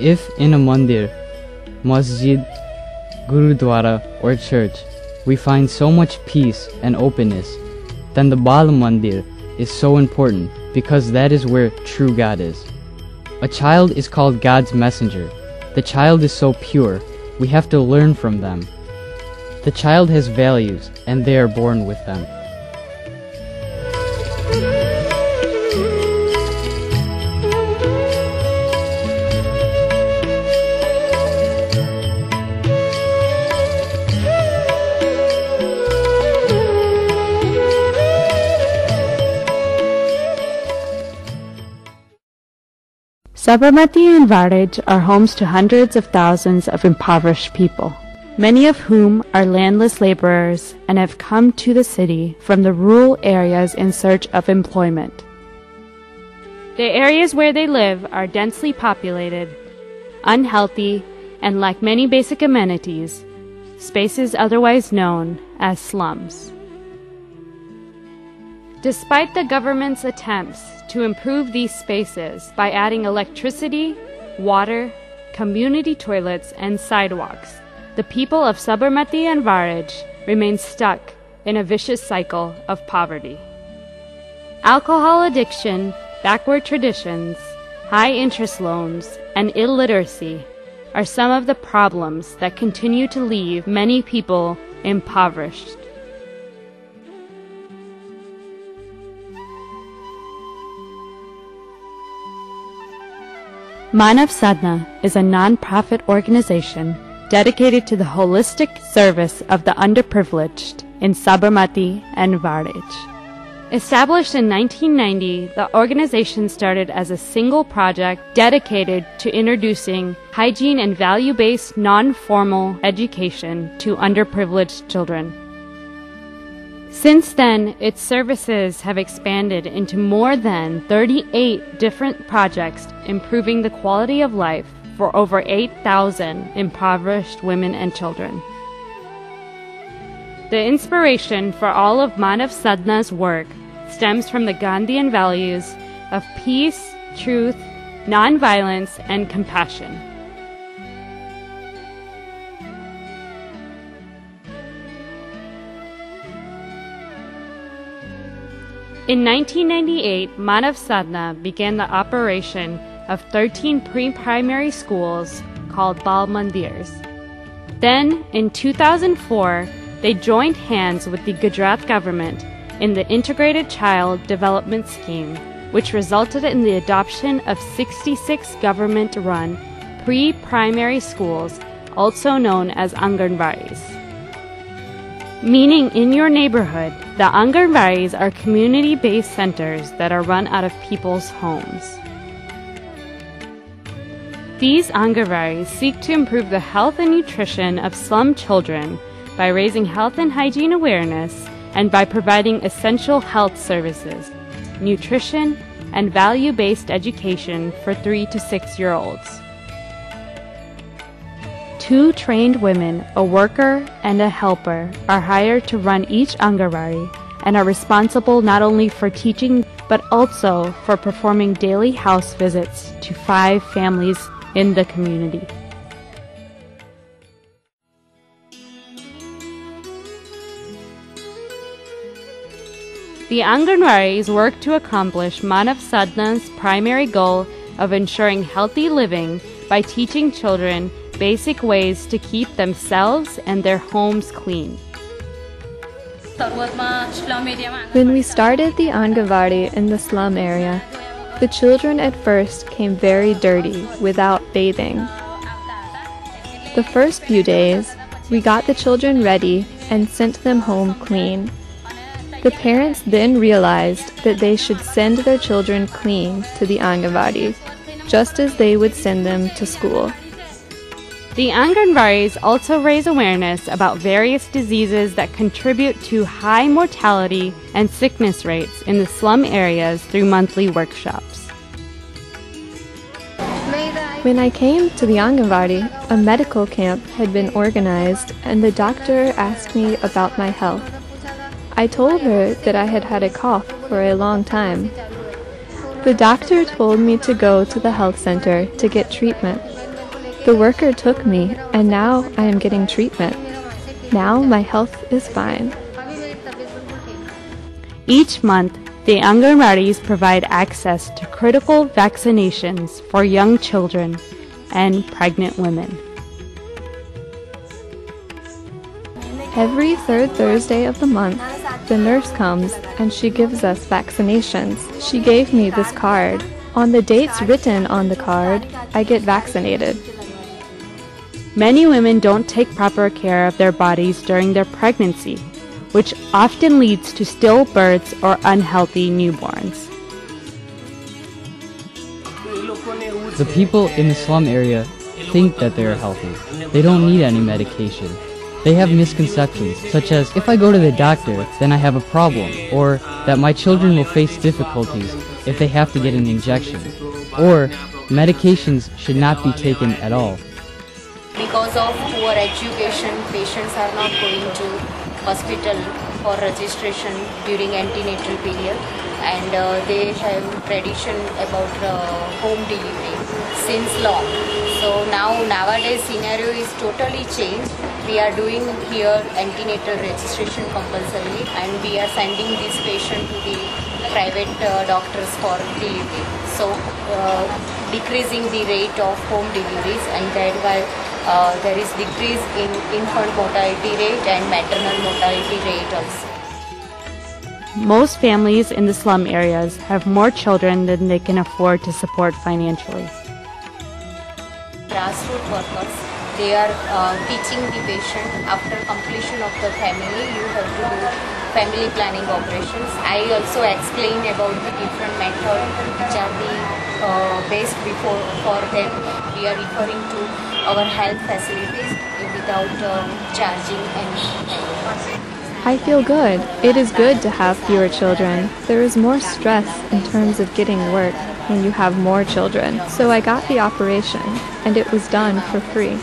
If in a mandir, masjid, gurudwara or church we find so much peace and openness, then the Bal Mandir is so important because that is where true God is. A child is called God's messenger. The child is so pure, we have to learn from them. The child has values and they are born with them. Sabarmati and Varaj are homes to hundreds of thousands of impoverished people, many of whom are landless laborers and have come to the city from the rural areas in search of employment. The areas where they live are densely populated, unhealthy, and lack many basic amenities, spaces otherwise known as slums. Despite the government's attempts to improve these spaces by adding electricity, water, community toilets, and sidewalks, the people of Sabarmati and Varaj remain stuck in a vicious cycle of poverty. Alcohol addiction, backward traditions, high interest loans, and illiteracy are some of the problems that continue to leave many people impoverished. Manav Sadhna is a non-profit organization dedicated to the holistic service of the underprivileged in Sabarmati and Varaj. Established in 1990, the organization started as a single project dedicated to introducing hygiene and value-based non-formal education to underprivileged children. Since then, its services have expanded into more than 38 different projects, improving the quality of life for over 8,000 impoverished women and children. The inspiration for all of Manav Sadhna's work stems from the Gandhian values of peace, truth, nonviolence, and compassion. In 1998, Manav Sadhna began the operation of 13 pre-primary schools called Bal Mandirs. Then, in 2004, they joined hands with the Gujarat government in the Integrated Child Development Scheme, which resulted in the adoption of 66 government-run pre-primary schools, also known as Anganwadis. Meaning in your neighborhood, the Anganwadis are community-based centers that are run out of people's homes. These Anganwadis seek to improve the health and nutrition of slum children by raising health and hygiene awareness and by providing essential health services, nutrition, and value-based education for 3 to 6-year-olds. 2 trained women, a worker and a helper, are hired to run each Anganwadi and are responsible not only for teaching but also for performing daily house visits to 5 families in the community. The Anganwadis work to accomplish Manav Sadhna's primary goal of ensuring healthy living by teaching children basic ways to keep themselves and their homes clean. When we started the Anganwadi in the slum area, the children at first came very dirty without bathing. The first few days, we got the children ready and sent them home clean. The parents then realized that they should send their children clean to the Anganwadi, just as they would send them to school. The Anganwadis also raise awareness about various diseases that contribute to high mortality and sickness rates in the slum areas through monthly workshops. When I came to the Anganwadi, a medical camp had been organized and the doctor asked me about my health. I told her that I had had a cough for a long time. The doctor told me to go to the health center to get treatment. The worker took me, and now I am getting treatment. Now my health is fine. Each month, the Anganwadis provide access to critical vaccinations for young children and pregnant women. Every third Thursday of the month, the nurse comes and she gives us vaccinations. She gave me this card. On the dates written on the card, I get vaccinated. Many women don't take proper care of their bodies during their pregnancy, which often leads to stillbirths or unhealthy newborns. The people in the slum area think that they are healthy. They don't need any medication. They have misconceptions, such as, if I go to the doctor, then I have a problem, or that my children will face difficulties if they have to get an injection, or medications should not be taken at all. Because of poor education, patients are not going to hospital for registration during antenatal period, and they have tradition about home delivery since long. So nowadays scenario is totally changed. We are doing here antenatal registration compulsorily, and we are sending this patient to the private doctors for delivery. So decreasing the rate of home deliveries, and that while there is decrease in infant mortality rate and maternal mortality rate also. Most families in the slum areas have more children than they can afford to support financially. Grassroots workers, they are teaching the patient after completion of the family, you have to do family planning operations. I also explain about the different methods which are the best before for them. We are referring to our health facilities without charging anything. I feel good. It is good to have fewer children. There is more stress in terms of getting work when you have more children. So I got the operation, and it was done for free.